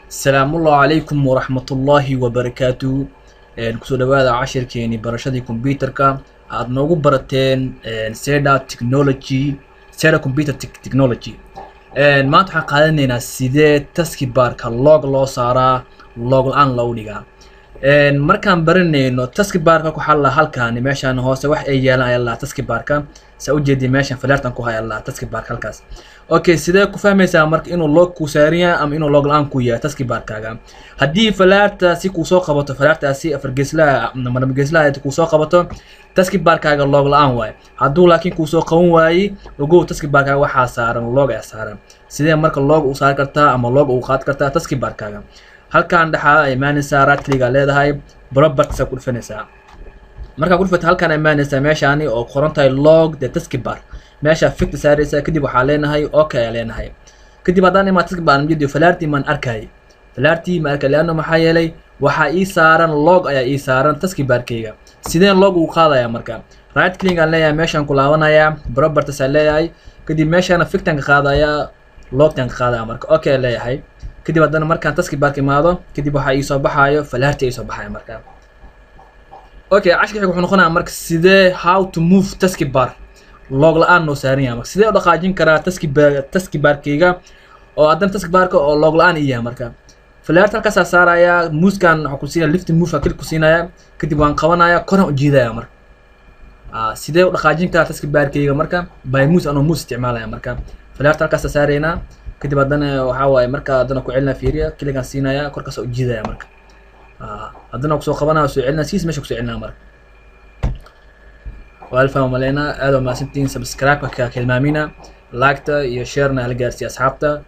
السلام الله عليكم ورحمة الله وبركاته. كسو دوادا عشر كيني برشادي كمبيوتركا عاد نوغو براتين سيدا تكنولوجي سيدا كمبيوتر تكنولوجي. ما تحا قادنينا سيدي تسكي باركا لوغ لو سارا لوغ الان لو ديغا. markaan baranayno taski baarka ku xalla halkaan meeshaan hoose wax ay yeelan la taski baarka sa u jeedii meeshaan falaartan ku hay la taski baarka halkaas okay sidee ku fahmaysaa marka inuu log ku saariya ama inuu log laan ku yahay taski baarkaaga hadii falaarta si ku soo qabato falaartaasi afar geeslaha ama laba geeslaha ay ku soo qabato taski baarkaaga log laan waay haduu laakiin ku soo qaban waayay ugu taski baarkaaga waxa saaran log ay saaran sidee marka log u saar kartaa ama log u qaad kartaa taski baarkaaga halkaan dhaxaa imaanaysa raad kliga leedahay properties ku dhufanaysa marka ku dhufata halkaan imaanaysa meeshaani oo qoran tahay log the taski bar meesha fict saaraysa kadib waxa leenahay okay leenahay kadib hadaan ima taski bar midiyo falaarti man arkay falaarti ma arkay laano maxaa yeelay waxa ii saaran log ayaa ii saaran taski barkayga sideen log u qaadaya marka raad kliga leeyahay meeshaan ku laabanaya properties leeyahay kadib meeshaan fictan ka qaadaya logtan ka qaadaya marka okay leeyahay kadib hadana markaan taski baarka imaado kadib waxa ii soo baxayo falaarti ii soo baxayo marka okay ashka wuxuu noqonayaa marka sidee how to move taski bar log la'aan noo saaraya marka sidee u dhaqaajin karaa taski baarkayga oo hadan taski baarka oo log la'aan iyo marka falaarta halkaas saaraya muuskan waxa ku siinaya lift move kali ku siinaya kadib waan qabanaya koran u jiidaya marka sidee u dhaqaajin karaa taski baarkayga marka by mouse ano mouse isticmaalaya marka falaarta halkaas saarayna kadib hadana waxa waay marka hadana ku celina fiiriya kligan siinaya korkaas u jiidaya marka hadana ku soo qabanaa soo celina siis meesha ku soo celina marka والفهم علينا هذا ما سنتين سبسكرايب كلمامينا لايكتا iyo share na la gaarsiiyo asxaabta